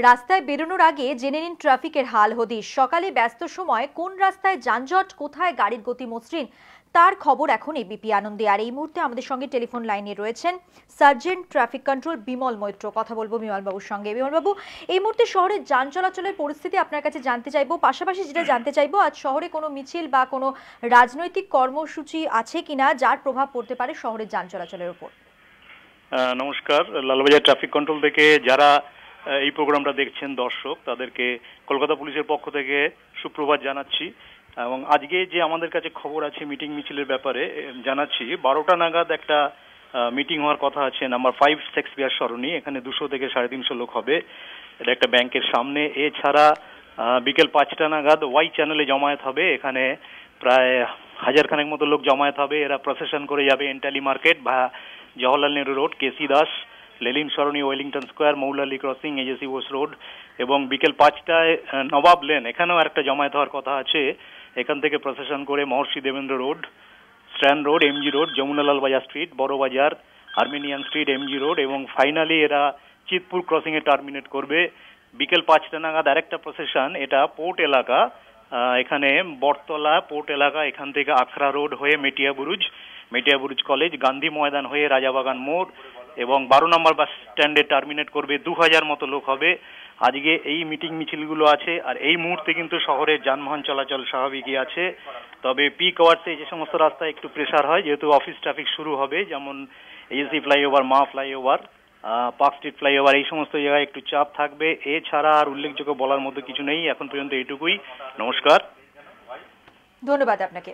রাস্তায় বেরোনোর আগে জেনে নিন ট্রাফিকের হাল হদিশ। সকালে ব্যস্ত সময় কোন রাস্তায় যানজট, কোথায় গাড়ির গতি মসৃণ, তার খবর এখন এবিপি আনন্দে। আর এই মুহূর্তে আমাদের সঙ্গে টেলিফোন লাইনে রয়েছেন sergeant traffic control Bimal Maitra. কথা বলবো বিমল বাবুর সঙ্গে। বিমল বাবু, এই মুহূর্তে শহরের যান চলাচলের পরিস্থিতি আপনার কাছে জানতে চাইবো। পাশাপাশি যেটা জানতে চাইবো, আজ শহরে কোনো মিছিল বা কোনো রাজনৈতিক কর্মসূচি আছে কিনা যার প্রভাব পড়তে পারে শহরের যান চলাচলের উপর। নমস্কার, লালবাজার ট্রাফিক কন্ট্রোল থেকে যারা এই প্রোগ্রামটা দেখছেন দর্শক, তাদেরকে কলকাতা পুলিশের পক্ষ থেকে সুপ্রভাত জানাচ্ছি। এবং আজকে যে আমাদের কাছে খবর আছে মিটিং মিছিলের ব্যাপারে জানাচ্ছি, 12টা নাগাদ একটা মিটিং হওয়ার কথা আছে নাম্বার 5 শেক্সপিয়ার সরণি। এখানে 200 থেকে 350 লোক হবে। এটা একটা ব্যাংকের সামনে। এছাড়া বিকেল 5টা নাগাদ ওয়াই চ্যানেলে জমায়েত হবে। এখানে প্রায় 1000 খানেক মতো লোক জমায়েত হবে। এরা প্রসেশন করে যাবে এন্টালি মার্কেট বা Jawaharlal Nehru road, KC Das, Lenin Sarani, Wellington square, Moulali crossing, AJC Bose road এবং বিকেল 5টায় নবাব লেন, এখানেও একটা জমায়েত হওয়ার কথা আছে। এখান থেকে প্রসেশন করে Maharshi Debendra road, strand road, MG road, Jamunalal Bazar street, Burrabazar, Armenian street, MG road এবং ফাইনালি এরা চিতপুর ক্রসিং এ টার্মিনেট করবে। বিকেল 5টা নাগাদ আরেকটা প্রসেশন, এটা পোর্ট এলাকা, এখানে বটতলা পোর্ট এলাকা, এখান থেকে আখড়া রোড হয়ে মেটিয়া বুরুজ কলেজ, গান্ধী ময়দান হয়ে রাজাবাগান মোড় এবং 12 নম্বর বাস স্ট্যান্ডে টার্মিনেট করবে। 2000 মতো লোক হবে। আজকে এই মিটিং মিছিলগুলো আছে। আর এই মুহূর্তে কিন্তু শহরের যানবাহন চলাচল স্বাভাবিকই আছে। তবে পিক আওয়ার্সে যে সমস্ত রাস্তায় একটু প্রেসার হয়, যেহেতু অফিস ট্রাফিক শুরু হবে, যেমন এজেসি ফ্লাইওভার, মা ফ্লাইওভার, পার্ক স্ট্রিট ফ্লাইওভার, এই সমস্ত জায়গায় একটু চাপ থাকবে। এছাড়া আর উল্লেখযোগ্য বলার মতো কিছু নেই এখন পর্যন্ত। এইটুকুই। নমস্কার, ধন্যবাদ আপনাকে।